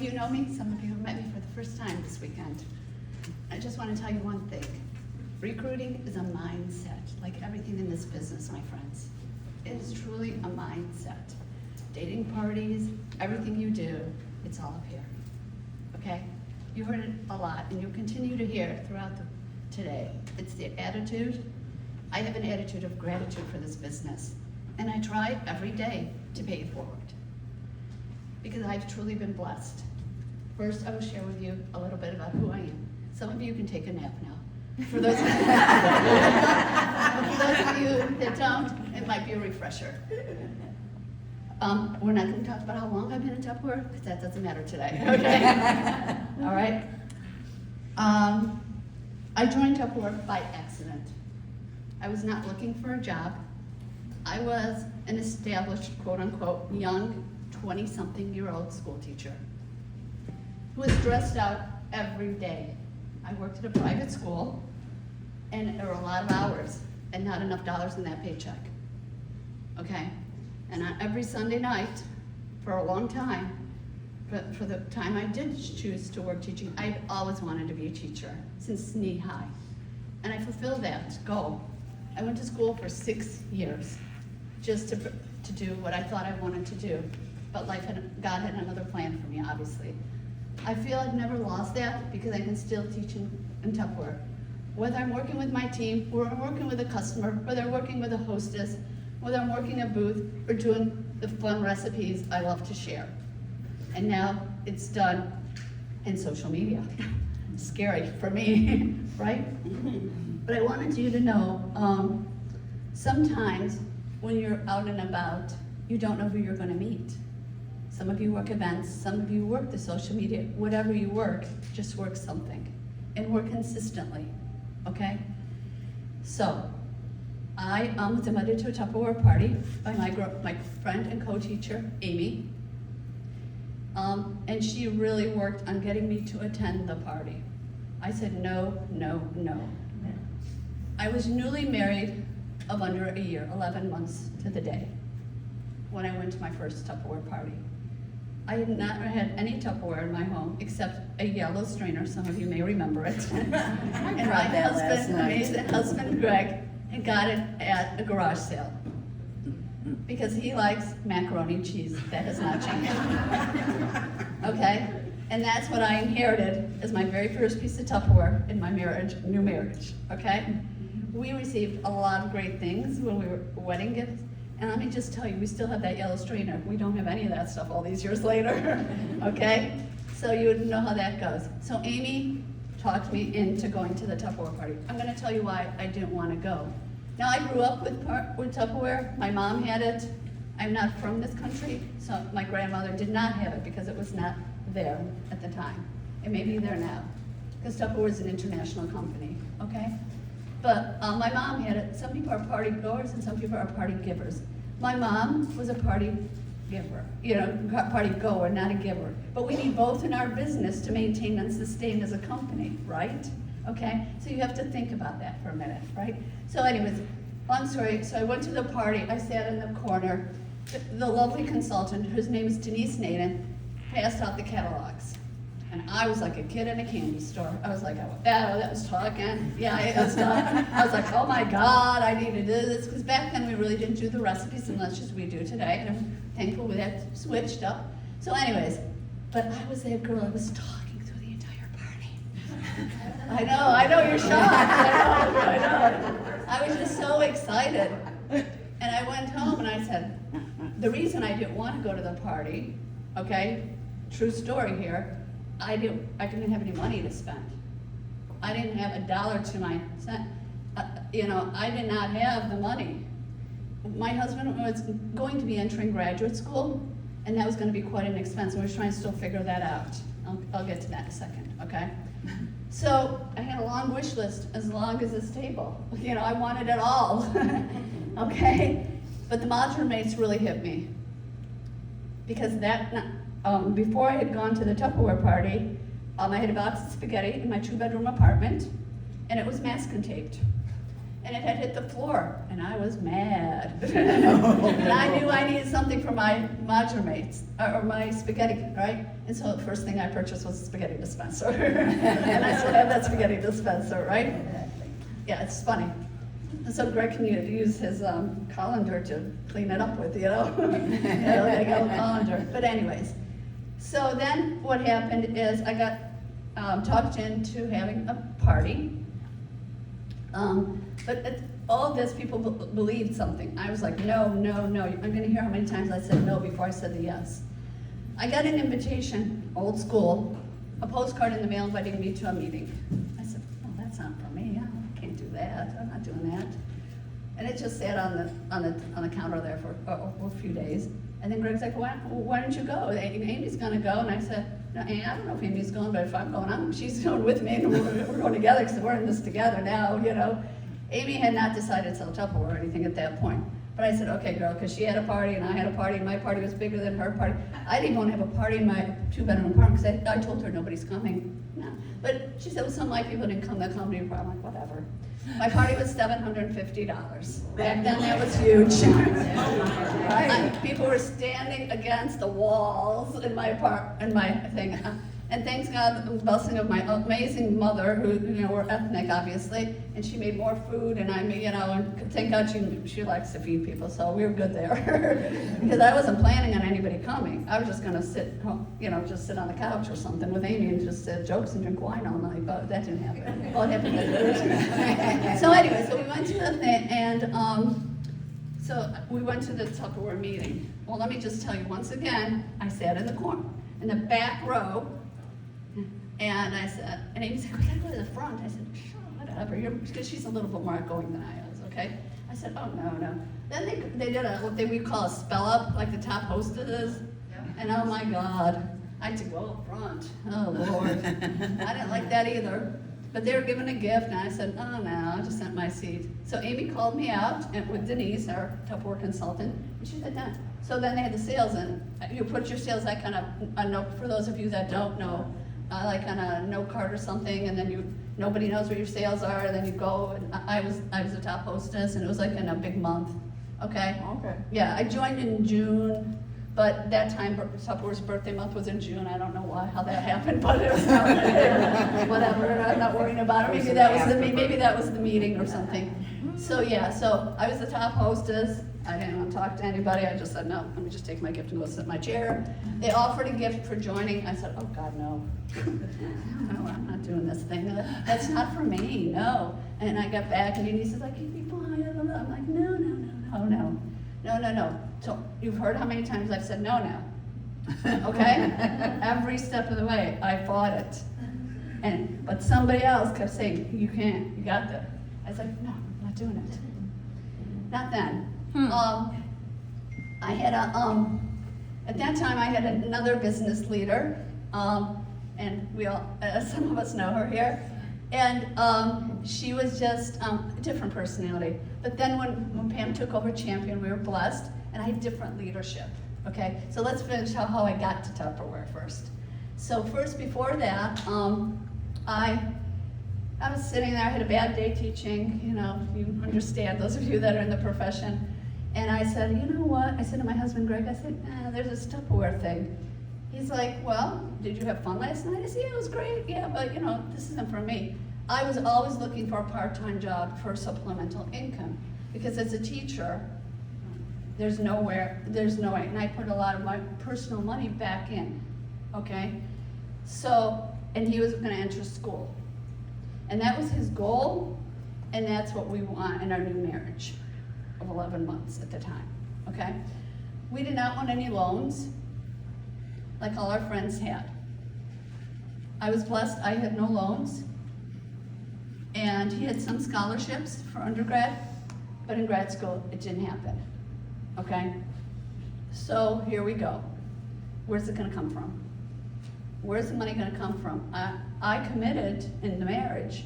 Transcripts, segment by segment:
of you know me, some of you have met me for the first time this weekend. I just want to tell you one thing. Recruiting is a mindset, like everything in this business, my friends. It is truly a mindset. Dating parties, everything you do, it's all up here, okay? You heard it a lot, and you'll continue to hear it throughout today. It's the attitude. I have an attitude of gratitude for this business, and I try every day to pay it forward, because I've truly been blessed. First, I will share with you a little bit about who I am. Some of you can take a nap now. For those of you, that don't, it might be a refresher. We're not going to talk about how long I've been in Tupperware, because that doesn't matter today, okay? All right? I joined Tupperware by accident. I was not looking for a job. I was an established, quote-unquote, young 20-something-year-old school teacher who was dressed out every day. I worked at a private school, and there were a lot of hours and not enough dollars in that paycheck, okay? And on every Sunday night, for a long time, for the time I did choose to work teaching, I've always wanted to be a teacher, since knee high. And I fulfilled that goal. I went to school for 6 years, just to do what I thought I wanted to do. But God had another plan for me, obviously. I feel I've never lost that, because I can still teach in Tupperware. Whether I'm working with my team, or I'm working with a customer, whether I'm working with a hostess, whether I'm working a booth, or doing the fun recipes I love to share. And now it's done in social media. Scary for me, right? But I wanted you to know, sometimes when you're out and about, you don't know who you're going to meet. Some of you work events, some of you work the social media. Whatever you work, just work something, and work consistently, okay? So, I was invited to a Tupperware party by my friend and co-teacher, Amy. And she really worked on getting me to attend the party. I said no, no, no. I was newly married of under a year, 11 months to the day, when I went to my first Tupperware party. I had not had any Tupperware in my home except a yellow strainer. Some of you may remember it. And my husband, Greg, and got it at a garage sale, because he likes macaroni and cheese. That has not changed. Okay? And that's what I inherited as my very first piece of Tupperware in my new marriage. Okay? We received a lot of great things when we were wedding gifts. And let me just tell you, we still have that yellow strainer. We don't have any of that stuff all these years later. Okay? So you would know how that goes. So Amy talked me into going to the Tupperware party. I'm going to tell you why I didn't want to go. Now, I grew up with Tupperware. My mom had it. I'm not from this country, so my grandmother did not have it because it was not there at the time. It may be there now, because Tupperware is an international company, okay? But my mom had it. Some people are party goers and some people are party givers. My mom was a party giver, party goer, not a giver. But we need both in our business to maintain and sustain as a company, right? Okay, so you have to think about that for a minute, right? So anyways, long story, so I went to the party, I sat in the corner. The lovely consultant, whose name is Denise Naden, passed out the catalogs. And I was like a kid in a candy store. I was like, oh, that was talking. Yeah, it was talking. I was like, oh my God, I need to do this. Because back then we really didn't do the recipes as much as we do today. And I'm thankful we had switched up. So anyways, but I was that girl, I was talking through the entire party. I know, you're shocked. I know. I was just so excited. And I went home and I said, the reason I didn't want to go to the party, okay, true story here, I didn't have any money to spend. I didn't have $1 to my cent. I did not have the money. My husband was going to be entering graduate school, and that was going to be quite an expense. We were trying to still figure that out. I'll get to that in a second, okay? So I had a long wish list, as long as this table. I wanted it all, okay? But the modular mates really hit me, because before I had gone to the Tupperware party, I had a box of spaghetti in my 2-bedroom apartment, and it was masking taped. and it had hit the floor, and I was mad. And I knew I needed something for my modulmates, or my spaghetti, right? And so the first thing I purchased was a spaghetti dispenser. And I still have that spaghetti dispenser, right? Yeah, it's funny. And so Greg can use his colander to clean it up with, you know? Like a colander. But anyways, so then what happened is I got talked into having a party. But all this, people believed something. I was like, no, no, no. I'm going to hear how many times I said no before I said the yes. I got an invitation, old school, a postcard in the mail inviting me to a meeting. I said, oh, that's not for me. I can't do that. I'm not doing that. And it just sat on the counter there for a few days. And then Greg's like, why don't you go? Amy's going to go. And I said, no, I don't know if Amy's going, but if I'm going, she's going with me, and we're going together because we're in this together now, you know. Amy had not decided to sell Tupperware or anything at that point. But I said, okay, girl, because she had a party and I had a party, and my party was bigger than her party. I didn't want to have a party in my 2-bedroom apartment because I told her nobody's coming. No. But she said, well, some of my people didn't come, they'll come to your party. I'm like, whatever. My party was $750. Back then, that was huge. People were standing against the walls in my thing. And thanks God, the blessing of my amazing mother, who, you know, we're ethnic, obviously, and she made more food, and I made, you know, and thank God she likes to feed people, so we were good there. Because I wasn't planning on anybody coming. I was just going to sit, you know, just sit on the couch or something with Amy and just say jokes and drink wine all night, but that didn't happen. Well, it happened later. So anyway, so we went to the thing, and so we went to the Tupperware meeting. Well, let me just tell you, once again, I sat in the corner, in the back row. And I said, and Amy said, we gotta go to the front. I said, sure, whatever, because she's a little bit more outgoing than I was, okay? I said, oh, no, no. Then they did what we call a spell up, like the top hostess. And oh my God, I had to go up front. Oh Lord. I didn't like that either. But they were given a gift, and I said, oh no, I just sent my seat. So Amy called me out with Denise, our Tupperware consultant, and she said, no. So then they had the sales, and you put your sales icon up, a note, for those of you that don't know, like on a note card or something, and then nobody knows what your sales are, and then you go, and I was the top hostess, and it was like in a big month, okay? Okay. Yeah, I joined in June, but that time Tupperware's birthday month was in June. I don't know how that happened, but it was whatever. I'm not worrying about it. Maybe that was the meeting or something. So yeah, so I was the top hostess. I didn't want to talk to anybody. I just said, no, let me just take my gift and go sit in my chair. They offered a gift for joining. I said, oh God, no. No, I'm not doing this thing. That's not for me, no. And I got back, and Denise says, I can't be fine. I'm like, no, no, no, no, no. No, no, no. So you've heard how many times I've said no now. Okay? Every step of the way, I fought it. But somebody else kept saying, you can't, you got this. I was like, no, I'm not doing it. Not then. I had at that time I had another business leader, and we all, some of us know her here, and she was just a different personality. But then when Pam took over Champion, we were blessed, and I had different leadership, okay? So let's finish how I got to Tupperware first. So first, before that, I was sitting there, I had a bad day teaching, you know, you understand, those of you that are in the profession. And I said, you know what? I said to my husband, Greg, I said, there's this Tupperware thing. He's like, well, did you have fun last night? I said, yeah, it was great. Yeah, but you know, this isn't for me. I was always looking for a part-time job for supplemental income, because as a teacher, there's no way, and I put a lot of my personal money back in, okay? So, and he was gonna enter school. And that was his goal, and that's what we want in our new marriage of 11 months at the time, okay? We did not want any loans like all our friends had. I was blessed, I had no loans, and he had some scholarships for undergrad, but in grad school, it didn't happen, okay? So here we go. Where's it gonna come from? Where's the money gonna come from? I committed in the marriage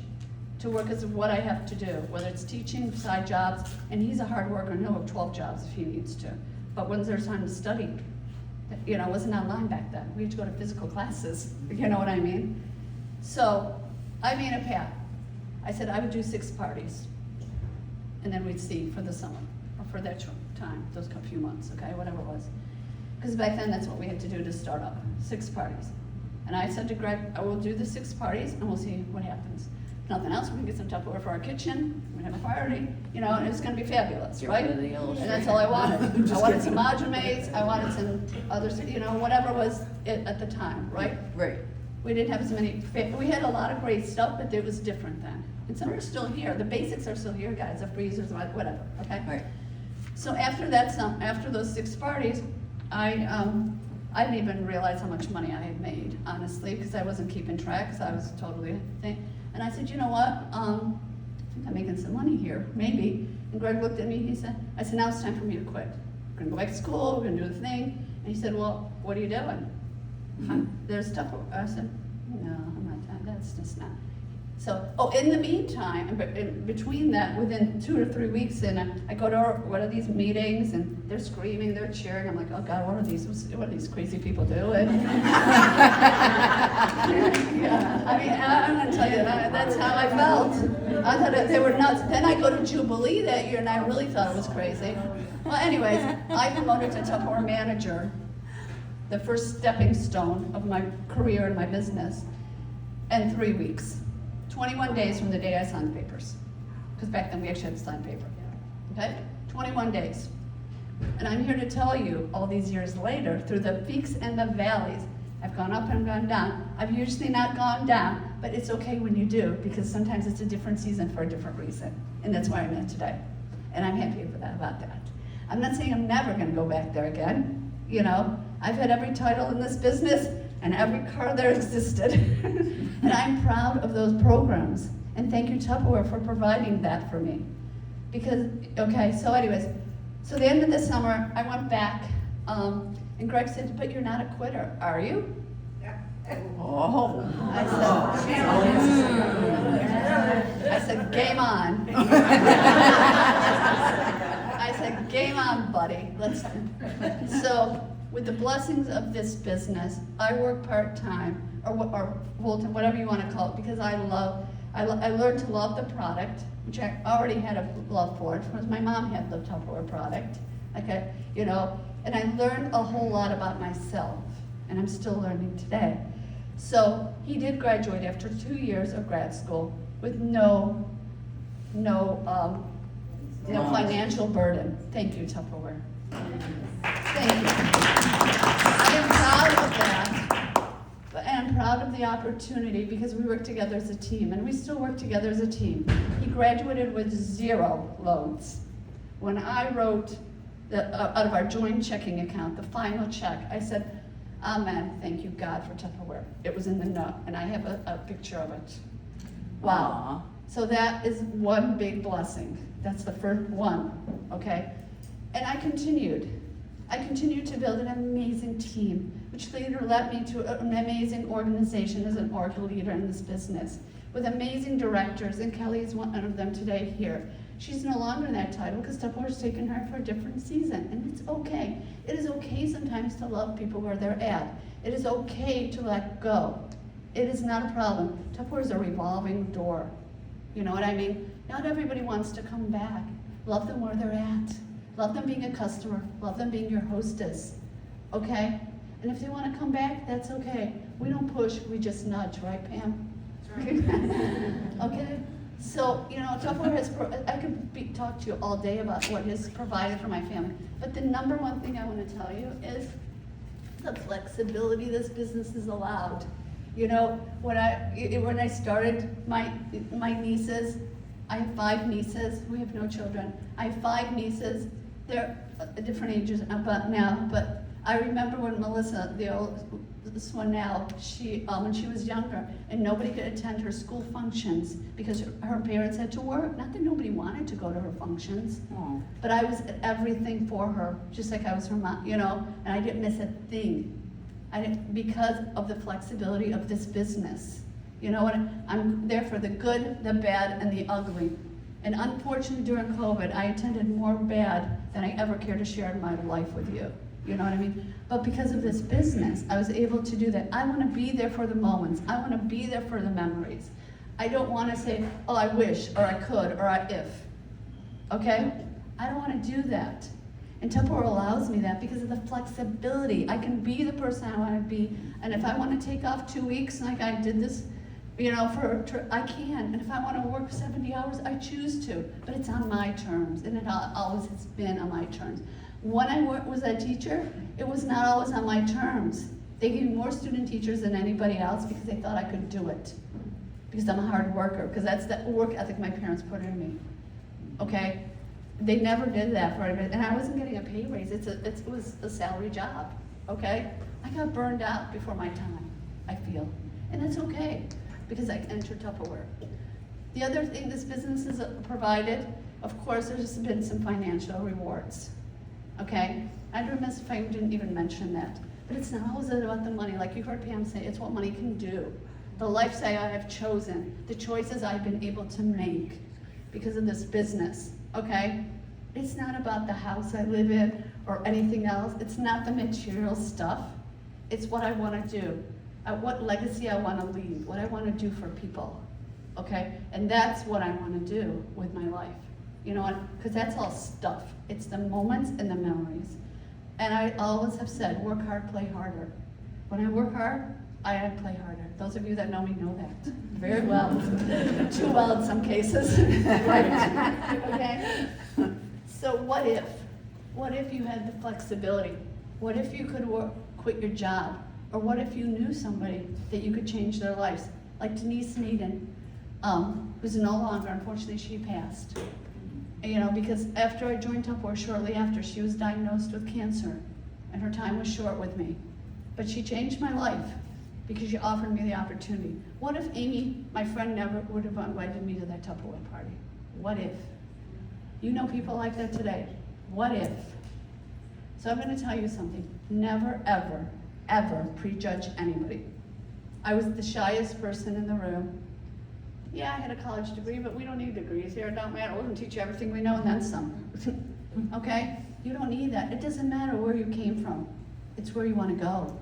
to work as what I have to do, whether it's teaching, side jobs, and he's a hard worker and he'll have 12 jobs if he needs to. But when there's time to study, you know, it wasn't online back then. We had to go to physical classes, you know what I mean? So I made a path. I said I would do 6 parties. and then we'd see for the summer, or for that time, those few months, okay, whatever it was. Because back then, that's what we had to do to start up, 6 parties. And I said to Greg, I will do the 6 parties, and we'll see what happens. If nothing else, we can get some Tupperware for our kitchen, we have a party, you know, and it's gonna be fabulous, right? And that's all I wanted. I wanted some Majames, I wanted some others, you know, whatever was it at the time, right? Right. We didn't have as many, we had a lot of great stuff, but it was different then. And some are still here, the basics are still here, guys, the freezers, whatever, okay? Right. So after that, after those 6 parties, I didn't even realize how much money I had made, honestly, because I wasn't keeping track, because I was totally, and I said, you know what, I think I'm making some money here, maybe. And Greg looked at me, I said, now it's time for me to quit. We're gonna go back to school, we're gonna do the thing. And he said, well, what are you doing? There's stuff, I said, no, I'm not, that's just not. So, in the meantime, in between that, within 2 to 3 weeks, and I go to one of these meetings, and they're screaming, they're cheering. I'm like, oh God, what are these crazy people doing? Yeah, I mean, I'm gonna tell you, that's how I felt. I thought that they were nuts. Then I go to Jubilee that year, and I really thought it was crazy. Well, anyways, I promoted to Tupperware manager, the first stepping stone of my career and my business, in 3 weeks. 21 days from the day I signed the papers. Because back then we actually had to sign paper. Okay? 21 days. And I'm here to tell you, all these years later, through the peaks and the valleys, I've gone up and gone down. I've usually not gone down, but it's okay when you do, because sometimes it's a different season for a different reason. And that's where I'm at today. And I'm happy about that. I'm not saying I'm never gonna go back there again. You know, I've had every title in this business and every car there existed. And I'm proud of those programs. And thank you, Tupperware, for providing that for me. Because, okay, so anyways, so the end of the summer, I went back, and Greg said, but you're not a quitter, are you? Yeah. Oh. I said, game on. I said, game on, buddy. So, with the blessings of this business, I work part-time, or full-time, whatever you want to call it, because I learned to love the product, which I already had a love for it, because my mom had the Tupperware product, okay, you know, and I learned a whole lot about myself, and I'm still learning today. So he did graduate after 2 years of grad school with no financial burden. Thank you, Tupperware. Thank you. I am proud of that. And I'm proud of the opportunity because we work together as a team, and we still work together as a team. He graduated with 0 loans. When I wrote out of our joint checking account, the final check, I said, amen, thank you God for Tupperware. It was in the note, and I have a picture of it. Wow. Aww. So that is one big blessing. That's the first one, okay? And I continued to build an amazing team, which later led me to an amazing organization as an org leader in this business, with amazing directors, and Kelly is one of them today here. She's no longer in that title because Tupperware's taken her for a different season, and it's okay. It is okay sometimes to love people where they're at. It is okay to let go. It is not a problem. Tupperware is a revolving door. You know what I mean? Not everybody wants to come back. Love them where they're at. Love them being a customer. Love them being your hostess. Okay? And if they want to come back, that's okay. We don't push, we just nudge, right, Pam? That's right. Okay? So, you know, Tupperware has, I could talk to you all day about what has provided for my family. But the number one thing I want to tell you is the flexibility this business has allowed. You know, when I started, my nieces, I have 5 nieces. We have no children. I have 5 nieces. They're different ages about now, but I remember when Melissa, this one now, when she was younger, and nobody could attend her school functions because her parents had to work. Not that nobody wanted to go to her functions, but I was everything for her, just like I was her mom, you know, and I didn't miss a thing. Because of the flexibility of this business. You know what? I'm there for the good, the bad, and the ugly. And unfortunately, during COVID, I attended more bad than I ever care to share in my life with you. You know what I mean? But because of this business, I was able to do that. I want to be there for the moments. I want to be there for the memories. I don't want to say, oh, I wish, or I could, or if. okay? I don't wanna do that. And Tupperware allows me that because of the flexibility. I can be the person I wanna be, and if I wanna take off 2 weeks, like I did this, I can. And if I wanna work 70 hours, I choose to, but it's on my terms, and it always has been on my terms. When I was a teacher, it was not always on my terms. They gave me more student teachers than anybody else because they thought I could do it. Because I'm a hard worker, because that's the work ethic my parents put in me, okay? They never did that for anybody, and I wasn't getting a pay raise. It was a salary job, okay? I got burned out before my time, I feel, and that's okay, because I entered Tupperware. The other thing this business has provided, of course, there's been some financial rewards, okay? I'd be remiss if I didn't even mention that, but it's not always about the money. Like you heard Pam say, it's what money can do. The lifestyle I have chosen, the choices I've been able to make because of this business, okay? It's not about the house I live in or anything else. It's not the material stuff. It's what I want to do, what legacy I want to leave, what I want to do for people, okay? And that's what I want to do with my life, you know what? Because that's all stuff. It's the moments and the memories. And I always have said, work hard, play harder. When I work hard, I play harder. Those of you that know me know that very well. Too well in some cases. Okay? So what if? What if you had the flexibility? What if you could quit your job? Or what if you knew somebody that you could change their lives? Like Denise Naden, who's no longer, unfortunately she passed. You know, because after I joined Tupperware, shortly after, she was diagnosed with cancer, and her time was short with me. But she changed my life because she offered me the opportunity. What if Amy, my friend, never would have invited me to that Tupperware party? What if? You know people like that today. What if? So I'm going to tell you something. Never, ever, ever prejudge anybody. I was the shyest person in the room. Yeah, I had a college degree, but we don't need degrees here. It don't matter. We're going to teach you everything we know and then some. Okay? You don't need that. It doesn't matter where you came from. It's where you want to go.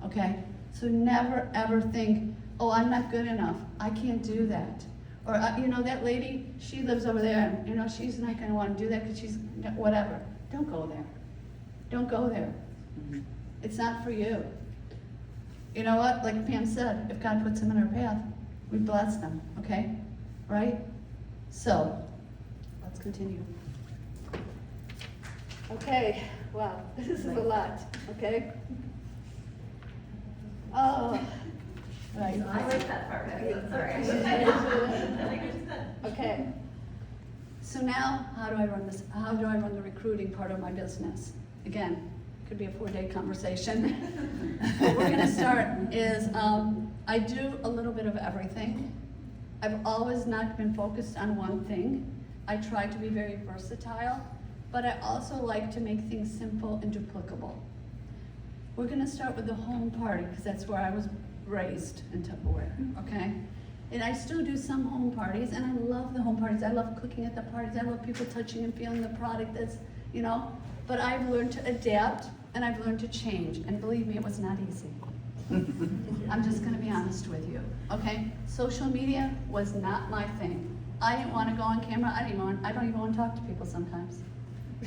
Okay? So never, ever think, oh, I'm not good enough. I can't do that. Or, you know, that lady, she lives over there. You know, she's not going to want to do that because she's whatever. Don't go there. Don't go there. It's not for you. You know what? Like Pam said, if God puts them in our path, we bless them, okay? Right? So, let's continue. Okay, wow, this is a lot, okay? Oh, right. I like that part. Sorry. I like what you said. Okay. So now, how do I run this? How do I run the recruiting part of my business? Again, could be a 4-day conversation. What we're gonna start is, I do a little bit of everything. I've always not been focused on one thing. I try to be very versatile, but I also like to make things simple and duplicable. We're gonna start with the home party, because that's where I was raised in Tupperware, okay? And I still do some home parties, and I love the home parties. I love cooking at the parties. I love people touching and feeling the product that's, you know, but I've learned to adapt, and I've learned to change, and believe me, it was not easy. I'm just gonna be honest with you, okay? Social media was not my thing. I didn't wanna go on camera, I don't even wanna talk to people sometimes.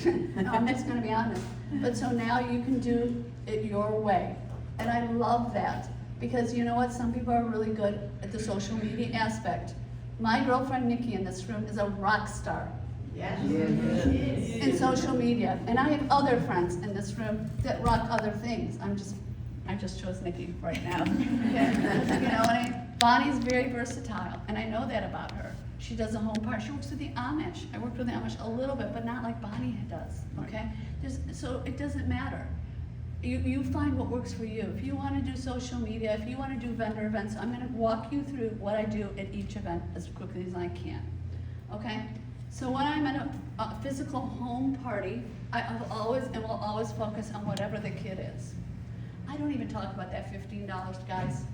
No, I'm just gonna be honest. But so now you can do it your way. And I love that, because you know what, some people are really good at the social media aspect. My girlfriend Nikki in this room is a rock star. Yes. In social media. And I have other friends in this room that rock other things. I just chose Nikki right now. You know what I mean? Bonnie's very versatile, and I know that about her. She does a home party. She works with the Amish. I worked with the Amish a little bit, but not like Bonnie does, okay? So it doesn't matter. You find what works for you. If you want to do social media, if you want to do vendor events, I'm going to walk you through what I do at each event as quickly as I can, okay? So when I'm at a physical home party, I always and will always focus on whatever the kid is. I don't even talk about that $15, guys.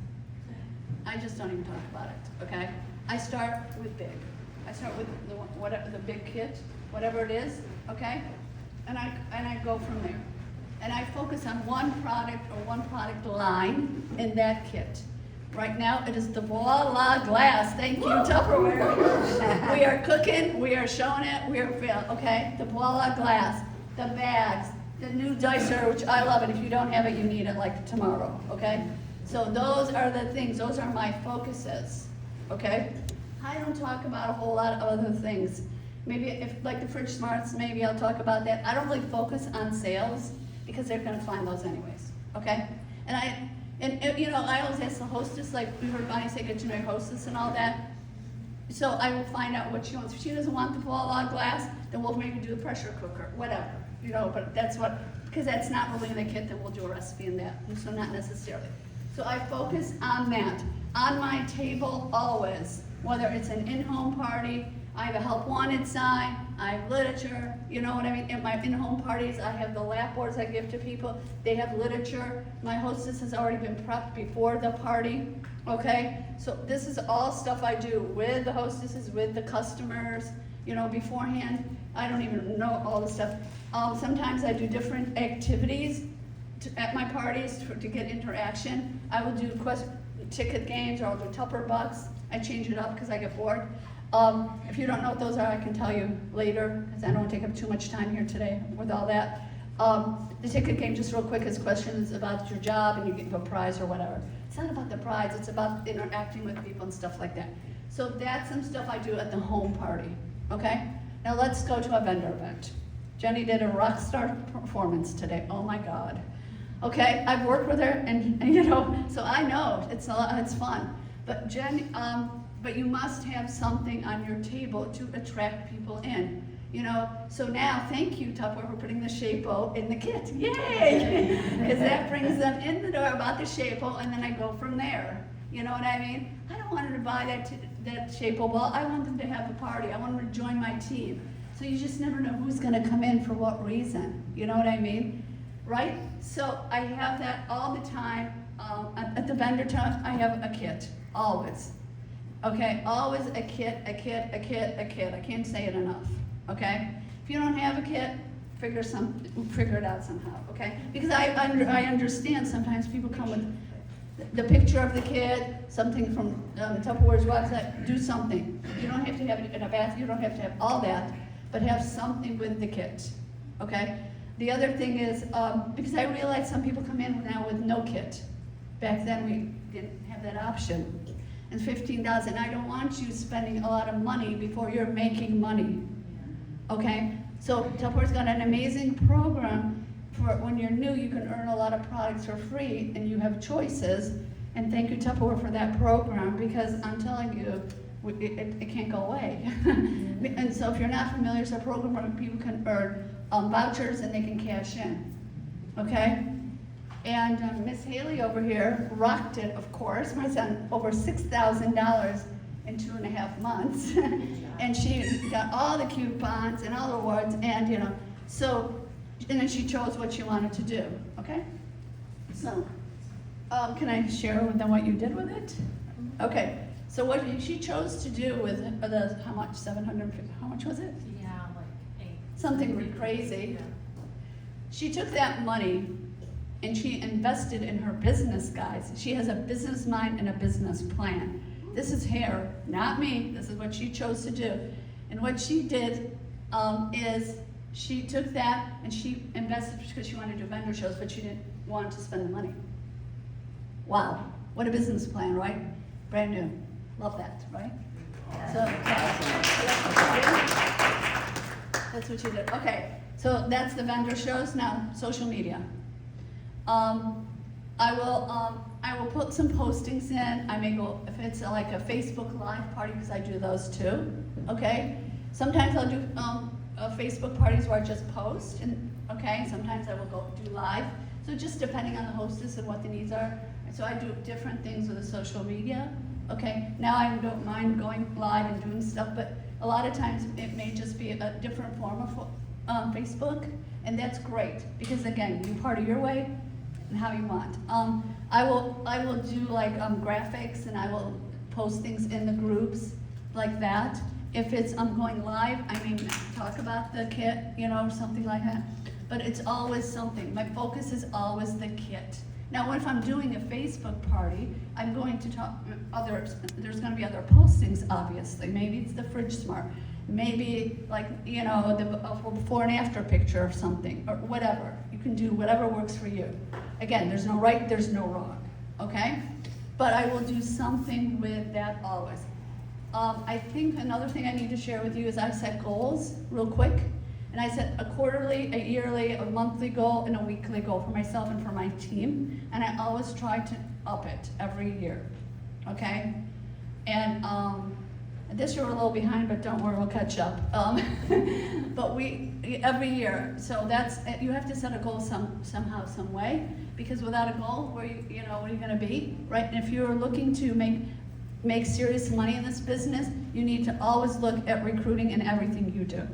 I just don't even talk about it, okay? I start with big. I start with the big kit, whatever it is, okay? And I go from there. And I focus on one product or one product line in that kit. Right now, it is the voila glass. Thank you, Tupperware. We are cooking, we are showing it, we are okay? The voila glass, the bags, the new dicer, which I love it. If you don't have it, you need it like tomorrow, okay? So those are the things, those are my focuses, okay? I don't talk about a whole lot of other things. Maybe if, like the fridge smarts, maybe I'll talk about that. I don't really focus on sales because they're gonna find those anyways, okay? And you know, I always ask the hostess, like we heard Bonnie say, get to know your hostess and all that. So I will find out what she wants. If she doesn't want the voila glass, then we'll maybe do the pressure cooker, whatever, you know, but that's what, because that's not really in the kit, then we'll do a recipe in that, so not necessarily. So I focus on that. On my table always, whether it's an in-home party, I have a help wanted sign, I have literature, you know what I mean? At my in-home parties, I have the lap boards I give to people. They have literature. My hostess has already been prepped before the party, okay? So this is all stuff I do with the hostesses, with the customers, you know, beforehand. I don't even know all the stuff. Sometimes I do different activities at my parties to get interaction. I will do ticket games, or I'll do Tupper Bucks. I change it up because I get bored. If you don't know what those are, I can tell you later, because I don't want to take up too much time here today with all that. The ticket game, just real quick, is questions about your job and you get a prize or whatever. It's not about the prize, it's about interacting with people and stuff like that. So that's some stuff I do at the home party, okay? Now let's go to a vendor event. Jenny did a rock star performance today, oh my God. Okay, I've worked with her and you know, so I know it's fun. But Jen, but you must have something on your table to attract people in, you know. So now, thank you, Tupperware, for putting the Shape-O in the kit. Yay! Because that brings them in the door about the Shape-O, and then I go from there. You know what I mean? I don't want them to buy that Shape-O ball. I want them to have a party. I want them to join my team. So you just never know who's going to come in for what reason. You know what I mean? Right? So I have that all the time. At the vendor time, I have a kit, always. Okay, always a kit. I can't say it enough, okay? If you don't have a kit, figure it out somehow, okay? Because I understand sometimes people come with the picture of the kid, something from Tupperware's website, do something. You don't have to have it in a bath, you don't have to have all that, but have something with the kit, okay? The other thing is, because I realize some people come in now with no kit. Back then we didn't have that option. And $15, and I don't want you spending a lot of money before you're making money, okay? So Tupperware's got an amazing program for when you're new, you can earn a lot of products for free and you have choices. And thank you, Tupperware, for that program, because I'm telling you, it can't go away. And so if you're not familiar, it's a program where people can earn vouchers and they can cash in, okay? And Miss Haley over here rocked it, of course. My son, over $6,000 in 2.5 months. And she got all the coupons and all the awards, and you know, so, and then she chose what she wanted to do, okay? So, can I share with them what you did with it? Okay, so what she chose to do with how much, 750, how much was it? Yeah, like 8. Something crazy. Yeah. She took that money and she invested in her business, guys. She has a business mind and a business plan. This is her, not me. This is what she chose to do. And what she did is she took that and she invested because she wanted to do vendor shows, but she didn't want to spend the money. Wow, what a business plan, right? Brand new. Love that, right? So that's what she did. Okay, so that's the vendor shows. Now, social media. I will put some postings in. I may go, if it's like a Facebook Live party, because I do those too, okay? Sometimes I'll do Facebook parties where I just post, and okay? Sometimes I will go do live. So just depending on the hostess and what the needs are. So I do different things with the social media, okay? Now I don't mind going live and doing stuff, but a lot of times it may just be a different form of Facebook, and that's great, because again, you party your way, and how you want. I will do like graphics, and I will post things in the groups like that. If it's going live, I may talk about the kit, you know, something like that. But it's always something. My focus is always the kit. Now, if I'm doing a Facebook party, I'm going to talk, there's gonna be other postings, obviously. Maybe it's the fridge smart. Maybe like, you know, the before and after picture of something, or whatever. You can do whatever works for you. Again, there's no right, there's no wrong, okay? But I will do something with that always. I think another thing I need to share with you is I set goals real quick. And I set a quarterly, a yearly, a monthly goal, and a weekly goal for myself and for my team. And I always try to up it every year, okay? And this year we're a little behind, but don't worry, we'll catch up. But every year, so that's, you have to set a goal somehow, some way, because without a goal, where you know, where are you gonna be, right? And if you're looking to make serious money in this business, you need to always look at recruiting in everything you do.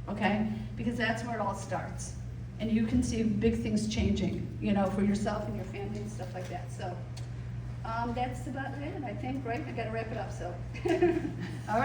Okay? Because that's where it all starts. And you can see big things changing, you know, for yourself and your family and stuff like that. So that's about it, I think, right? I gotta wrap it up, so. All right.